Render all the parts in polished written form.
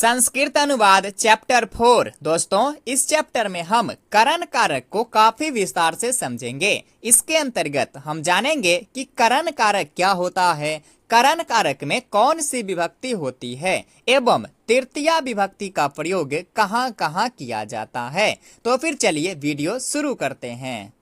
संस्कृत अनुवाद चैप्टर 4। दोस्तों, इस चैप्टर में हम करण कारक को काफी विस्तार से समझेंगे। इसके अंतर्गत हम जानेंगे कि करण कारक क्या होता है, करण कारक में कौन सी विभक्ति होती है एवं तृतीया विभक्ति का प्रयोग कहाँ कहाँ किया जाता है। तो फिर चलिए वीडियो शुरू करते हैं।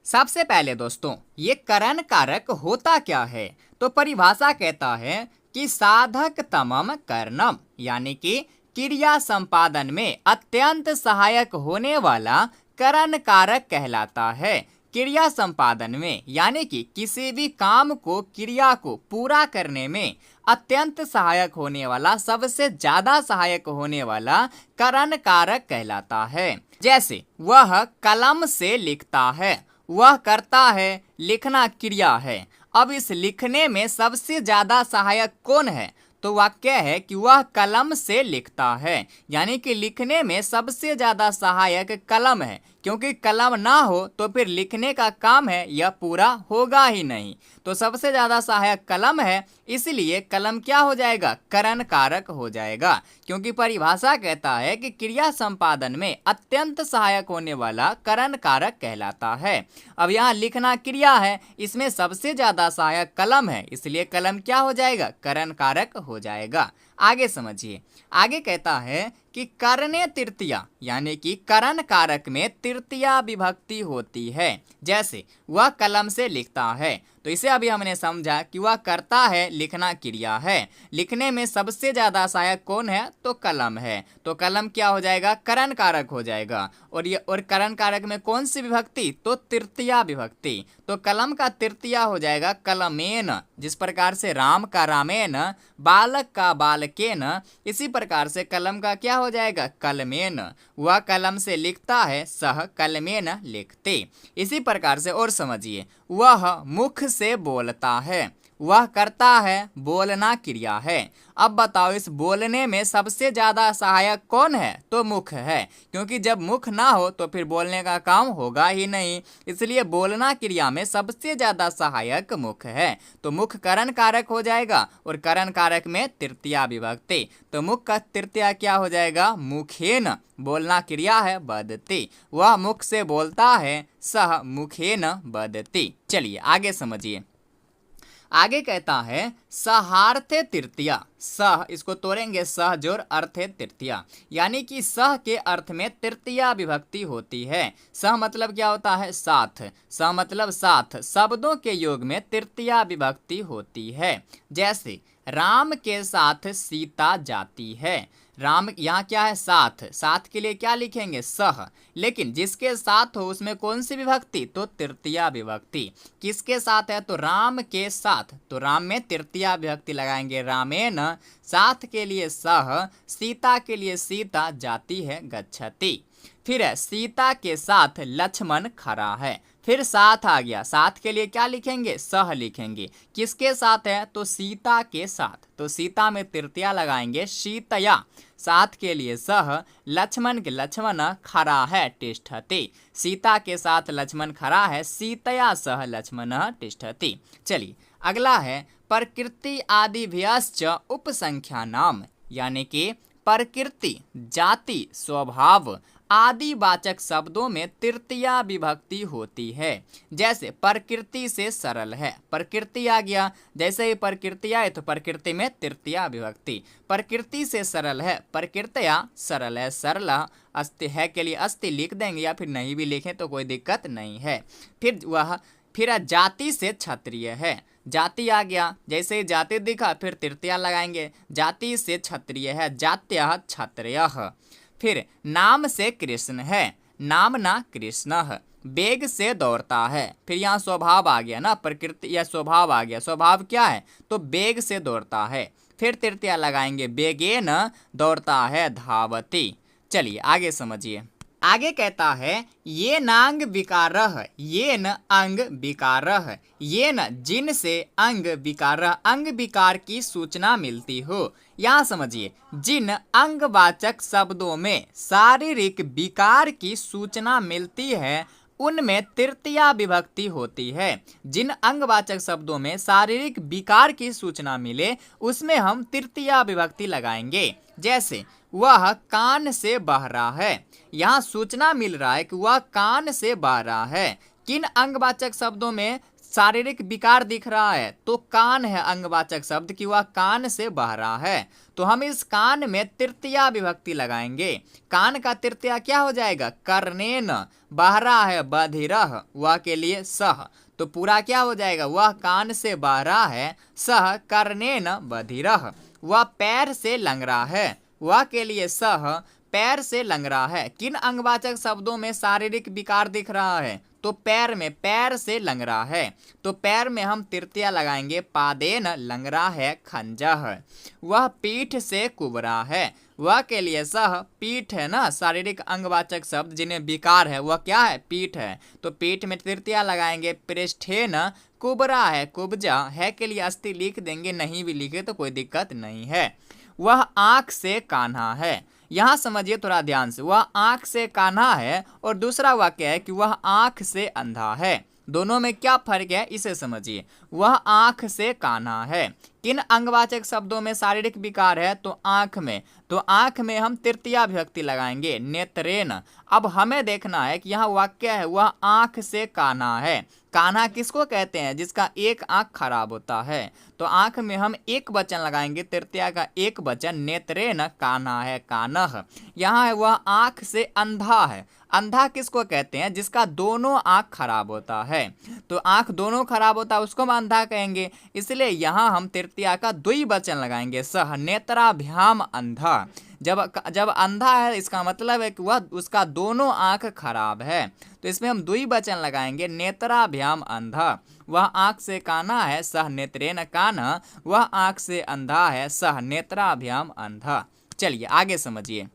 सबसे पहले दोस्तों, ये करण कारक होता क्या है? तो परिभाषा कहता है कि साधक तमम कर्णम, यानी कि क्रिया संपादन में अत्यंत सहायक होने वाला करण कारक कहलाता है। क्रिया संपादन में यानी कि किसी भी काम को, क्रिया को पूरा करने में अत्यंत सहायक होने वाला, सबसे ज्यादा सहायक होने वाला करण कारक कहलाता है। जैसे वह कलम से लिखता है, वह करता है, लिखना क्रिया है। अब इस लिखने में सबसे ज्यादा सहायक कौन है? तो वाक्य है कि वह कलम से लिखता है, यानी कि लिखने में सबसे ज्यादा सहायक कलम है, क्योंकि कलम ना हो तो फिर लिखने का काम है यह पूरा होगा ही नहीं। तो सबसे ज्यादा सहायक कलम है, इसलिए कलम क्या हो जाएगा? करण कारक हो जाएगा, क्योंकि परिभाषा कहता है कि क्रिया संपादन में अत्यंत सहायक होने वाला करण कारक कहलाता है। अब यहाँ लिखना क्रिया है, इसमें सबसे ज्यादा सहायक कलम है, इसलिए कलम क्या हो जाएगा? करण कारक हो जाएगा। आगे समझिए, आगे कहता है कि करणे तृतीया, यानी कि करण कारक में तृतीया विभक्ति होती है। जैसे वह कलम से लिखता है, तो इसे अभी हमने समझा कि वह करता है, लिखना क्रिया है। लिखने में सबसे ज्यादा सहायक कौन है? तो कलम है, तो कलम क्या हो जाएगा? करण कारक हो जाएगा। और करण कारक में कौन सी विभक्ति? तो तृतीया विभक्ति। तो कलम का तृतीया हो जाएगा कलमेन। जिस प्रकार से राम का रामेन, बालक का बालकेन, इसी प्रकार से कलम का क्या हो जाएगा? कलमेन। वह कलम से लिखता है, सह कलमेन लिखते। इसी प्रकार से और समझिए, वह मुख से बोलता है, वह करता है, बोलना क्रिया है। अब बताओ, इस बोलने में सबसे ज्यादा सहायक कौन है? तो मुख है, क्योंकि जब मुख ना हो तो फिर बोलने का काम होगा ही नहीं, इसलिए बोलना क्रिया में सबसे ज्यादा सहायक मुख है। तो मुख करण कारक हो जाएगा, और करण कारक में तृतीया विभक्ति। तो मुख का तृतीया क्या हो जाएगा? मुखेन। बोलना क्रिया है, बदती। वह मुख से बोलता है, सह मुखेन बदती। चलिए आगे समझिए, आगे कहता है सहार्थे तृतीया। सह, इसको तोड़ेंगे, सह जोड़ अर्थे तृतीया, यानी कि सह के अर्थ में तृतीया विभक्ति होती है। सह मतलब क्या होता है? साथ। सह मतलब साथ, शब्दों के योग में तृतीया विभक्ति होती है। जैसे राम के साथ सीता जाती है। राम यहाँ क्या है? साथ। साथ के लिए क्या लिखेंगे? सह। लेकिन जिसके साथ हो उसमें कौन सी विभक्ति? तो तृतीया विभक्ति। किसके साथ है? तो राम के साथ, तो राम में तृतीया विभक्ति लगाएंगे, रामेन। साथ के लिए सह, सीता के लिए सीता, जाती है गच्छति। फिर है सीता के साथ लक्ष्मण खड़ा है। फिर साथ आ गया, साथ के लिए क्या लिखेंगे? सह लिखेंगे। किसके साथ है? तो सीता के साथ, तो सीता में तृतीया लगाएंगे, सीतया। साथ के लिए सह, लक्ष्मण के लक्ष्मण खड़ा है, तिष्ठति। सीता के साथ लक्ष्मण खड़ा है, सीतया सह लक्ष्मण तिष्ठति। चलिए अगला है प्रकृति आदिभ्यश्च उपसंख्या नाम, यानी कि प्रकृति, जाति, स्वभाव आदि वाचक शब्दों में तृतीया विभक्ति होती है। जैसे प्रकृति से सरल है, प्रकृति आ गया, जैसे ही प्रकृति आए तो प्रकृति में तृतीया विभक्ति। प्रकृति से सरल है, प्रकृतया सरल है, सरला। अस्ति है के लिए अस्ति लिख देंगे, या फिर नहीं भी लिखें तो कोई दिक्कत नहीं है। फिर जाति से क्षत्रिय है, जाति आ गया, जैसे ही जाति दिखा फिर तृतीया लगाएंगे, जाति से क्षत्रिय है, जात्यः क्षत्रियः। फिर नाम से कृष्ण है, नामना कृष्णः। बेग से दौड़ता है, फिर यहाँ स्वभाव आ गया ना, प्रकृति या स्वभाव आ गया। स्वभाव क्या है? तो बेग से दौड़ता है। फिर तृतीया लगाएंगे, बेगेन दौड़ता है, धावति। चलिए आगे समझिए, आगे कहता है ये नांग विकारः, ये न अंग विकारः, ये न जिन से अंग विकारः, अंग विकार की सूचना मिलती हो। यहाँ समझिए, जिन अंगवाचक शब्दों में शारीरिक विकार की सूचना मिलती है उनमें तृतीया विभक्ति होती है। जिन अंगवाचक शब्दों में शारीरिक विकार की सूचना मिले उसमें हम तृतीया विभक्ति लगाएंगे। जैसे वह कान से बह रहा है। यहाँ सूचना मिल रहा है कि वह कान से बह रहा है। किन अंगवाचक शब्दों में शारीरिक विकार दिख रहा है? तो कान है अंगवाचक शब्द कि वह कान से बह रहा है। तो हम इस कान में तृतीया विभक्ति लगाएंगे। कान का तृतीया क्या हो जाएगा? कर्णेन। बह रहा है बधिरः, वह के लिए सह। तो पूरा क्या हो जाएगा? वह कान से बह रहा है, सह कर्णेन बधिरः। वह पैर से लंगड़ा है, वह के लिए सह पैर से लंगड़ा है। किन अंगवाचक शब्दों में शारीरिक विकार दिख रहा है? तो पैर में, पैर से लंगड़ा है। तो पैर में हम तृतीया लगाएंगे, पादेन लंगड़ा है खंजः। वह पीठ से कुबरा है, वह के लिए सह पीठ है ना, शारीरिक अंगवाचक शब्द जिन्हें विकार है वह क्या है? पीठ है। तो पीठ में तृतीया लगाएंगे, पृष्ठेन कुबरा है, कुब्जा है के लिए अस्थि लिख देंगे, नहीं भी लिखे तो कोई दिक्कत नहीं है। वह आंख से कान्हा है। यहाँ समझिए थोड़ा ध्यान से, वह आंख से कान्हा है और दूसरा वाक्य है कि वह आंख से अंधा है। दोनों में क्या फर्क है इसे समझिए। वह आंख से कान्हा है। किन अंगवाचक शब्दों में शारीरिक विकार है? तो आंख में। तो आंख में हम तृतीया विभक्ति लगाएंगे, नेत्रेन। अब हमें देखना है कि यहाँ वाक्य है वह आंख से कान्हा है। कान्हा किसको कहते हैं? जिसका एक आंख खराब होता है। तो आंख में हम एक वचन लगाएंगे, तृतीया का एक वचन, नेत्रेन कान्हा है, कानह। यहाँ है वह आंख से अंधा है। अंधा किसको कहते हैं? जिसका दोनों आंख खराब होता है। तो आंख दोनों खराब होता है उसको हम अंधा कहेंगे। इसलिए यहाँ हम तृतीया का द्विवचन लगाएंगे, सह नेत्राभ्याम अंधा। जब अंधा है इसका मतलब है कि वह उसका दोनों आंख खराब है। तो इसमें हम द्विवचन लगाएंगे, नेत्राभ्याम अंधा। वह आंख से कान्हा है, सह नेत्रेन कान्हा। वह आंख से अंधा है, सह नेत्राभ्याम अंधा। चलिए आगे समझिए।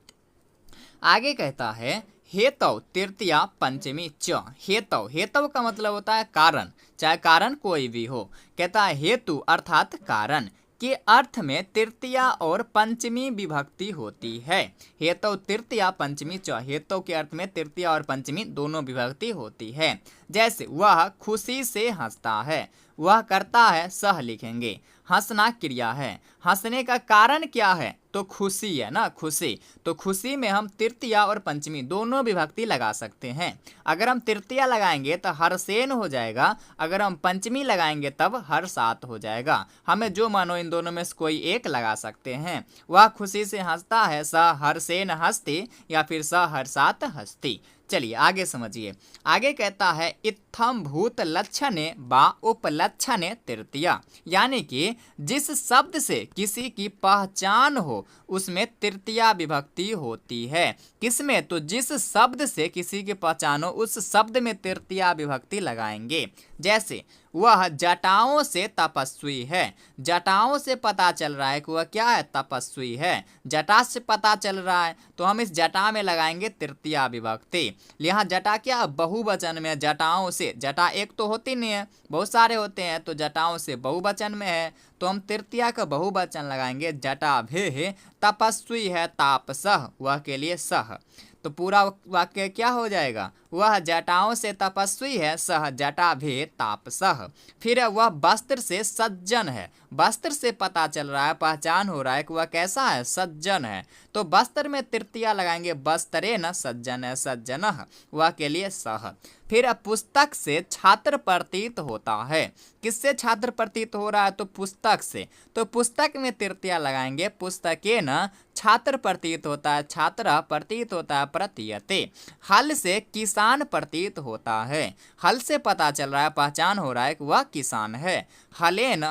आगे कहता है हेतव तृतीया पंचमी च। हेतव, हेतव का मतलब होता है कारण, चाहे कारण कोई भी हो। कहता है हेतु अर्थात कारण के अर्थ में तृतीया और पंचमी विभक्ति होती है। हेतव तृतीया पंचमी च, हेतव के अर्थ में तृतीया और पंचमी दोनों विभक्ति होती है। जैसे वह खुशी से हंसता है, वह करता है, सह लिखेंगे। हंसना क्रिया है, हंसने का कारण क्या है? तो खुशी है ना, खुशी। तो खुशी में हम तृतीया और पंचमी दोनों विभक्ति लगा सकते हैं। अगर हम तृतीया लगाएंगे तो हर्षेन हो जाएगा, अगर हम पंचमी लगाएंगे तब हर्षात हो जाएगा। हमें जो मानो इन दोनों में से कोई एक लगा सकते हैं। वह खुशी से हंसता है, स हर्षेन हंसती, या फिर स हर्षात हंसती। चलिए आगे समझिए। आगे कहता है इत्थम भूत लक्षणे बा उपलक्षणे तृतीया, यानी कि जिस शब्द से किसी की पहचान हो उसमें तृतीया विभक्ति होती है। किसमें? तो जिस शब्द से किसी की पहचान हो उस शब्द में तृतीया विभक्ति लगाएंगे। जैसे वह जटाओं से तपस्वी है, जटाओं से पता चल रहा है कि वह क्या है? तपस्वी है। जटा से पता चल रहा है तो हम इस जटा में लगाएंगे तृतीया विभक्ति। यहाँ जटा क्या? बहुवचन में, जटाओं से। जटा एक तो होती नहीं है, बहुत सारे होते हैं, तो जटाओं से बहुवचन में है तो हम तृतीया का बहुवचन लगाएंगे, जटाभे। तपस्वी है, तापसः, वह के लिए सह। तो पूरा वाक्य क्या हो जाएगा? वह जटाओं से तपस्वी है, सह जटाभे तापसः। फिर वह वस्त्र से सज्जन है, वस्त्र से पता चल रहा है, पहचान हो रहा है कि वह कैसा है? सज्जन है। तो वस्त्र में तृतीया लगाएंगे, वस्त्रेण सज्जन है, सज्जनः, वह के लिए सह। फिर पुस्तक से छात्र प्रतीत होता है। किससे छात्र प्रतीत हो रहा है? तो पुस्तक से। तो पुस्तक में तृतीया लगाएंगे, पुस्तकेन छात्र प्रतीत होता है, छात्र प्रतीत होता है, प्रतीयते। हल से किसान प्रतीत होता है, हल से पता चल रहा है, पहचान हो रहा है कि वह किसान है। हलेन,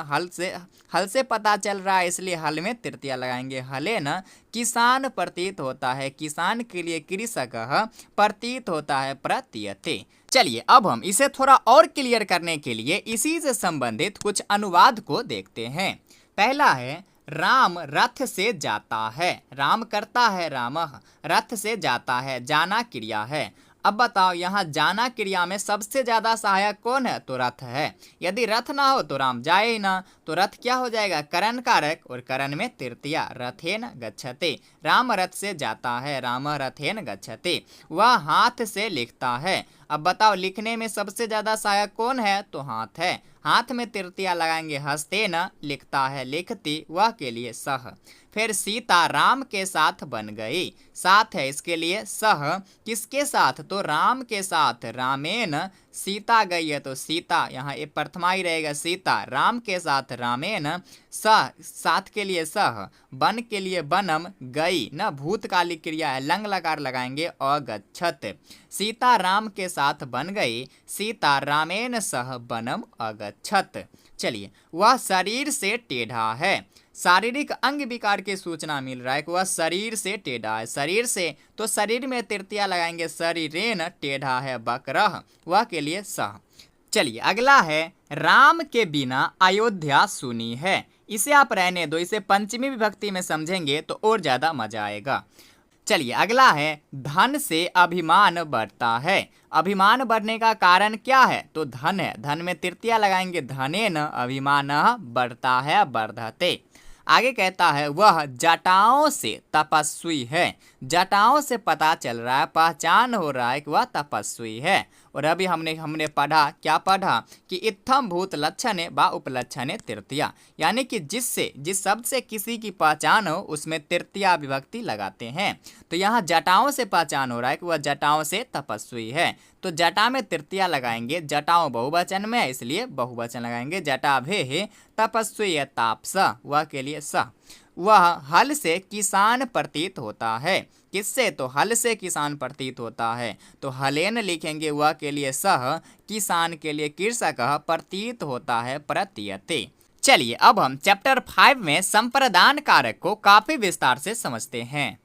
हल से पता चल रहा है इसलिए हल में तृतीया लगाएंगे, हलेन किसान प्रतीत होता है, किसान के लिए कृषक प्रतीत होता है, प्रतीयते। चलिए अब हम इसे थोड़ा और क्लियर करने के लिए इसी से संबंधित कुछ अनुवाद को देखते हैं। पहला है राम रथ से जाता है, राम करता है, रामः, रथ से जाता है, जाना क्रिया है। अब बताओ यहाँ जाना क्रिया में सबसे ज्यादा सहायक कौन है? तो रथ है। यदि रथ ना हो तो राम जाए ही ना। तो रथ क्या हो जाएगा? करण कारक, और करण में तृतीया, रथेन गच्छते। राम रथ से जाता है, राम रथेन गच्छते। वह हाथ से लिखता है। अब बताओ लिखने में सबसे ज्यादा सहायक कौन है? तो हाथ है। हाथ में तृतीया लगाएंगे हस्ते न, लिखता है लिखती, वह के लिए सह। फिर सीता राम के साथ बन गई, साथ है इसके लिए सह। किसके साथ? तो राम के साथ, रामेन सीता गई है तो सीता, यहाँ ये प्रथमा ही रहेगा सीता, राम के साथ रामेन, सह साथ के लिए सह, बन के लिए बनम, गई न भूतकालिक क्रिया है, लंग लकार लगाएंगे अगच्छत। सीता राम के साथ बन गई, सीता रामेन सह बनम अगच्छत। चलिए, वह शरीर से टेढ़ा है, शारीरिक अंग विकार की सूचना मिल रहा है कि वह शरीर से टेढ़ा है। शरीर से तो शरीर में तृतीया लगाएंगे शरीरेन, टेढ़ा है बकरह, वह के लिए सह। चलिए अगला है राम के बिना अयोध्या सुनी है। इसे आप रहने दो, इसे पंचमी विभक्ति में समझेंगे तो और ज्यादा मजा आएगा। चलिए अगला है धन से अभिमान बढ़ता है। अभिमान बढ़ने का कारण क्या है? तो धन है, धन में तृतीया लगाएंगे धनेन, अभिमान बढ़ता है वर्धते। आगे कहता है वह जटाओं से तपस्वी है। जटाओं से पता चल रहा है, पहचान हो रहा है कि वह तपस्वी है। और अभी हमने पढ़ा, क्या पढ़ा कि इत्थम भूत लक्षणे व उपलक्षणे तृतीया, यानी कि जिस शब्द से किसी की पहचान हो उसमें तृतीया विभक्ति लगाते हैं। तो यहाँ जटाओं से पहचान हो रहा है कि वह जटाओं से तपस्वी है, तो जटा में तृतीया लगाएंगे, जटाओं बहुवचन में है इसलिए बहुवचन लगाएंगे, जटाभे तपस्वी तापस, वह के लिए स। वह हल से किसान प्रतीत होता है। किससे? तो हल से किसान प्रतीत होता है, तो हलेन लिखेंगे, वह के लिए सह, किसान के लिए कृषक, प्रतीत होता है प्रतीयते। चलिए अब हम चैप्टर 5 में संप्रदान कारक को काफी विस्तार से समझते हैं।